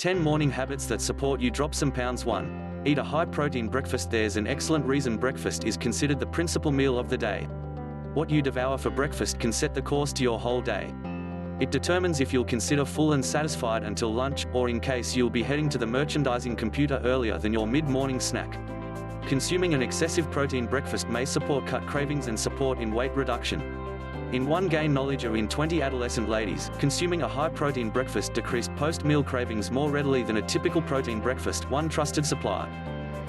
10 morning habits that support you drop some pounds. 1. Eat a high-protein breakfast. There's an excellent reason breakfast is considered the principal meal of the day. What you devour for breakfast can set the course to your whole day. It determines if you'll consider full and satisfied until lunch, or in case you'll be heading to the merchandising computer earlier than your mid-morning snack. Consuming an excessive protein breakfast may support cut cravings and support in weight reduction. In one, gain knowledge of in 20 adolescent ladies, consuming a high-protein breakfast decreased post-meal cravings more readily than a typical protein breakfast. One trusted supply.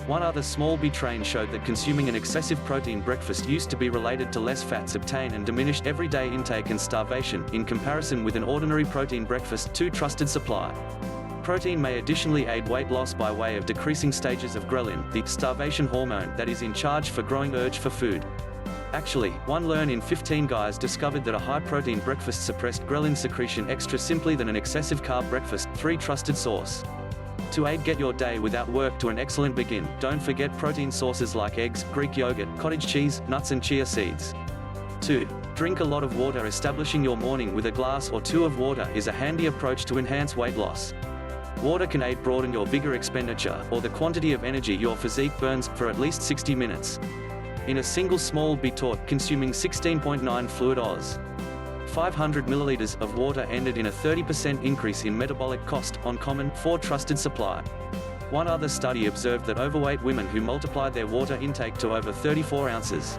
One other small B-train showed that consuming an excessive protein breakfast used to be related to less fats obtained and diminished everyday intake and starvation, in comparison with an ordinary protein breakfast. 2. Trusted supply. Protein may additionally aid weight loss by way of decreasing stages of ghrelin, the starvation hormone that is in charge for growing urge for food. Actually, one learn in 15 guys discovered that a high-protein breakfast suppressed ghrelin secretion extra simply than an excessive carb breakfast. 3. Trusted source. To aid get your day without work to an excellent begin, don't forget protein sources like eggs, Greek yogurt, cottage cheese, nuts and chia seeds. 2. Drink a lot of water. Establishing your morning with a glass or two of water is a handy approach to enhance weight loss. Water can aid broaden your vigor expenditure, or the quantity of energy your physique burns, for at least 60 minutes. In a single small B taught, consuming 16.9 fluid Oz. 500 milliliters of water ended in a 30% increase in metabolic cost, on common. 4. Trusted supply. One other study observed that overweight women who multiplied their water intake to over 34 ounces.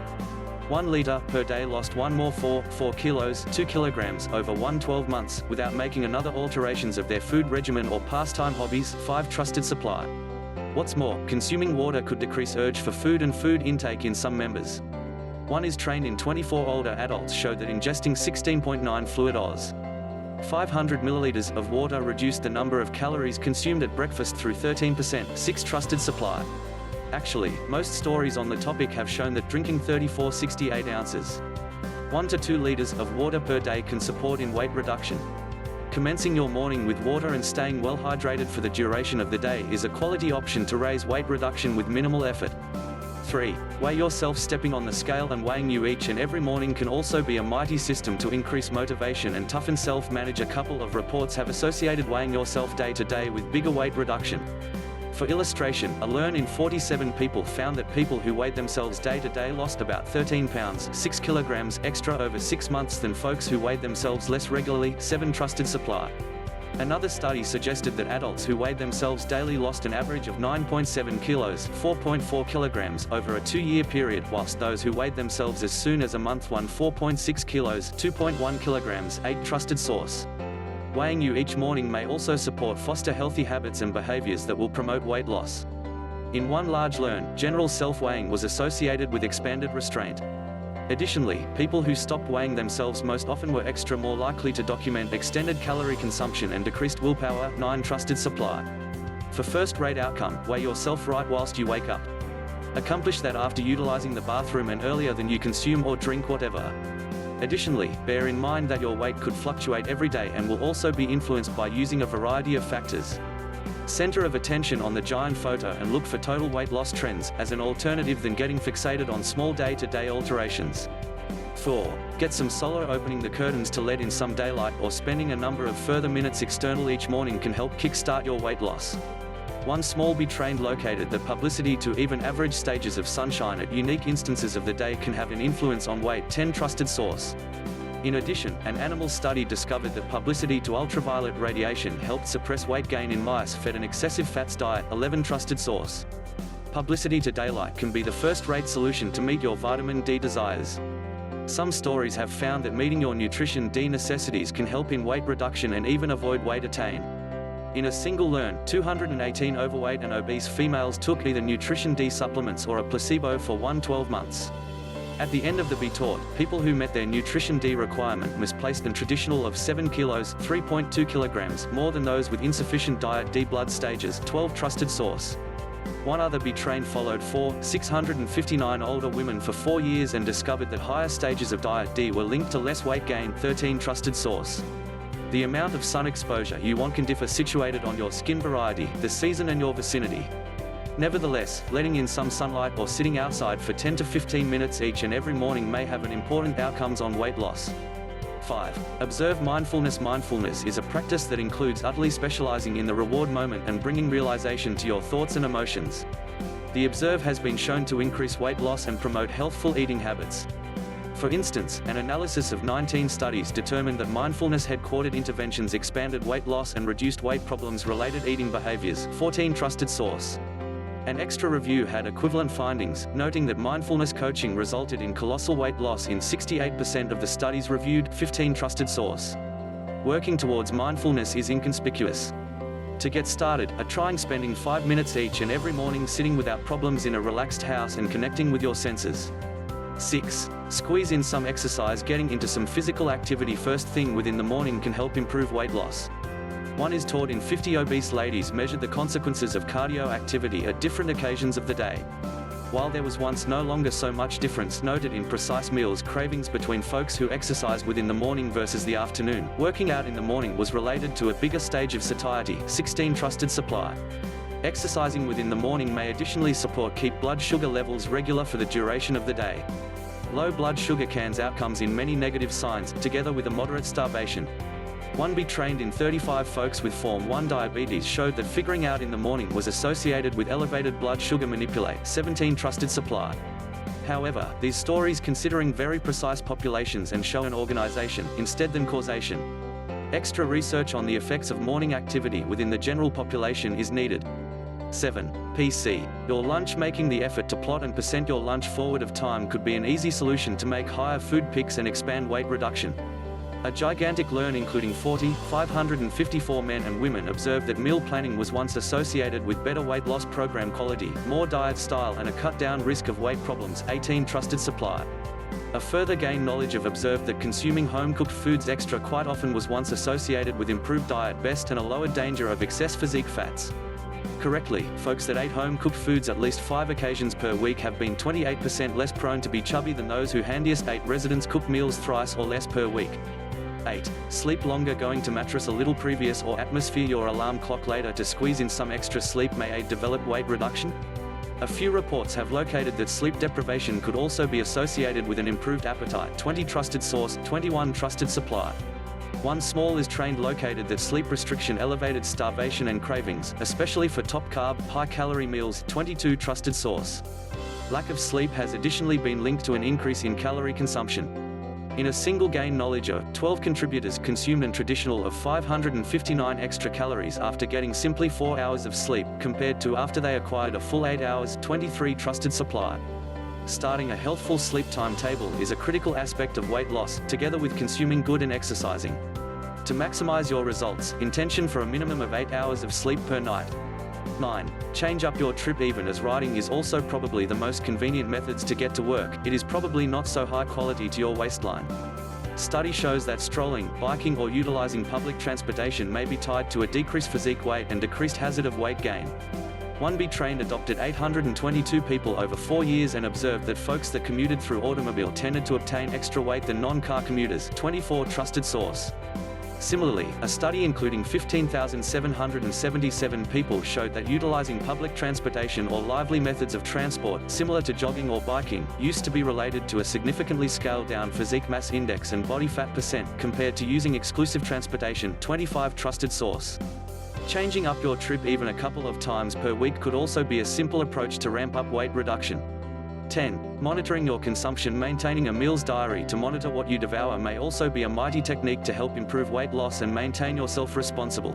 1 liter per day lost 4 kilos, 2 kilograms over 12 months, without making another alterations of their food regimen or pastime hobbies. 5. Trusted supply. What's more, consuming water could decrease urge for food and food intake in some members. One is trained in 24 older adults showed that ingesting 16.9 fluid Oz. 500 milliliters of water reduced the number of calories consumed at breakfast through 13%. 6. Trusted supply. Actually, most stories on the topic have shown that drinking 68 ounces, 1 to 2 liters of water per day can support in weight reduction. Commencing your morning with water and staying well hydrated for the duration of the day is a quality option to raise weight reduction with minimal effort. 3. Weigh yourself. Stepping on the scale and weighing you each and every morning can also be a mighty system to increase motivation and toughen self-manage. A couple of reports have associated weighing yourself day to day with bigger weight reduction. For illustration, a learn in 47 people found that people who weighed themselves day to day lost about 13 pounds, 6 kilograms extra over 6 months than folks who weighed themselves less regularly. 7. Trusted supply. Another study suggested that adults who weighed themselves daily lost an average of 9.7 kilos, 4.4 kilograms over a 2-year period, whilst those who weighed themselves as soon as a month won 4.6 kilos, 2.1 kilograms. 8. Trusted source. Weighing you each morning may also foster healthy habits and behaviors that will promote weight loss. In one large learn, general self-weighing was associated with expanded restraint. Additionally, people who stopped weighing themselves most often were more likely to document extended calorie consumption and decreased willpower. 9. Trusted supply. For first-rate outcome, weigh yourself right whilst you wake up. Accomplish that after utilizing the bathroom and earlier than you consume or drink whatever. Additionally, bear in mind that your weight could fluctuate every day and will also be influenced by using a variety of factors. Center of attention on the giant photo and look for total weight loss trends, as an alternative than getting fixated on small day-to-day alterations. 4. Get some solar. Opening the curtains to let in some daylight or spending a number of further minutes external each morning can help kickstart your weight loss. One small B-train located that publicity to even average stages of sunshine at unique instances of the day can have an influence on weight. 10. Trusted source. In addition, an animal study discovered that publicity to ultraviolet radiation helped suppress weight gain in mice fed an excessive fats diet. 11. Trusted source. Publicity to daylight can be the first-rate solution to meet your vitamin D desires. Some stories have found that meeting your nutrition D necessities can help in weight reduction and even avoid weight attain. In a single learn, 218 overweight and obese females took either nutrition D supplements or a placebo for 12 months. At the end of the B taught, people who met their nutrition D requirement misplaced an traditional of 7 kilos, 3.2 kilograms, more than those with insufficient diet D blood stages. 12. Trusted source. One other B-train followed 659 older women for 4 years and discovered that higher stages of diet D were linked to less weight gain. 13. Trusted source. The amount of sun exposure you want can differ situated on your skin variety, the season and your vicinity. Nevertheless, letting in some sunlight or sitting outside for 10 to 15 minutes each and every morning may have an important outcomes on weight loss. 5. Observe mindfulness. Mindfulness is a practice that includes utterly specializing in the reward moment and bringing realization to your thoughts and emotions. The observe has been shown to increase weight loss and promote healthful eating habits. For instance, an analysis of 19 studies determined that mindfulness-headquartered interventions expanded weight loss and reduced weight problems-related eating behaviors. 14. Trusted source. An extra review had equivalent findings, noting that mindfulness coaching resulted in colossal weight loss in 68% of the studies reviewed. 15. Trusted source. Working towards mindfulness is inconspicuous. To get started, trying spending 5 minutes each and every morning sitting without problems in a relaxed house and connecting with your senses. 6. Squeeze in some exercise. Getting into some physical activity first thing within the morning can help improve weight loss. One is taught in 50 obese ladies measured the consequences of cardio activity at different occasions of the day. While there was once no longer so much difference noted in precise meals cravings between folks who exercised within the morning versus the afternoon, working out in the morning was related to a bigger stage of satiety. 16. Trusted supply. Exercising within the morning may additionally support keep blood sugar levels regular for the duration of the day. Low blood sugar cans outcomes in many negative signs, together with a moderate starvation. 1B trained in 35 folks with Form 1 diabetes showed that figuring out in the morning was associated with elevated blood sugar. Manipulate. 17. Trusted supply. However, these stories considering very precise populations and show an organization, instead than causation. Extra research on the effects of morning activity within the general population is needed. 7. PC. Your lunch. Making the effort to plot and percent your lunch forward of time could be an easy solution to make higher food picks and expand weight reduction. A gigantic learn including 554 men and women observed that meal planning was once associated with better weight loss program quality, more diet style and a cut down risk of weight problems. 18. Trusted supply. A further gain knowledge of observed that consuming home-cooked foods extra quite often was once associated with improved diet best and a lower danger of excess physique fats. Correctly, folks that ate home-cooked foods at least 5 occasions per week have been 28% less prone to be chubby than those who handiest ate residence-cooked meals thrice or less per week. 8. Sleep longer. Going to mattress a little previous or atmosphere your alarm clock later to squeeze in some extra sleep may aid develop weight reduction. A few reports have located that sleep deprivation could also be associated with an improved appetite. 20. Trusted source. 21. Trusted supply. One small is trained located that sleep restriction elevated starvation and cravings, especially for top carb, high calorie meals. 22. Trusted source. Lack of sleep has additionally been linked to an increase in calorie consumption. In a single gain knowledge of 12 contributors consumed an traditional of 559 extra calories after getting simply 4 hours of sleep, compared to after they acquired a full 8 hours. 23. Trusted supply. Starting a healthful sleep timetable is a critical aspect of weight loss, together with consuming good and exercising. To maximize your results, intention for a minimum of 8 hours of sleep per night. 9. Change up your trip. Even as riding is also probably the most convenient methods to get to work, it is probably not so high quality to your waistline. Study shows that strolling, biking or utilizing public transportation may be tied to a decreased physique weight and decreased hazard of weight gain. 1B trained adopted 822 people over 4 years and observed that folks that commuted through automobile tended to obtain extra weight than non-car commuters. 24. Trusted source. Similarly, a study including 15,777 people showed that utilizing public transportation or lively methods of transport, similar to jogging or biking, used to be related to a significantly scaled-down physique mass index and body fat percent, compared to using exclusive transportation. 25. Trusted source. Changing up your trip even a couple of times per week could also be a simple approach to ramp up weight reduction. 10. Monitoring your consumption. Maintaining a meals diary to monitor what you devour may also be a mighty technique to help improve weight loss and maintain yourself responsible.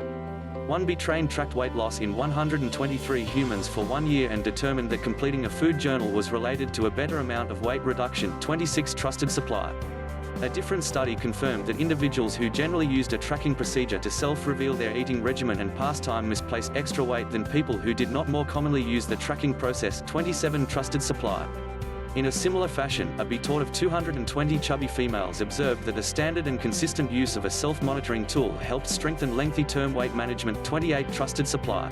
1B trained tracked weight loss in 123 humans for 1 year and determined that completing a food journal was related to a better amount of weight reduction. 26. Trusted supply. A different study confirmed that individuals who generally used a tracking procedure to self-reveal their eating regimen and pastime misplaced extra weight than people who did not more commonly use the tracking process. 27. Trusted supply. In a similar fashion, a B taught of 220 chubby females observed that a standard and consistent use of a self-monitoring tool helped strengthen lengthy-term weight management. 28. Trusted supply.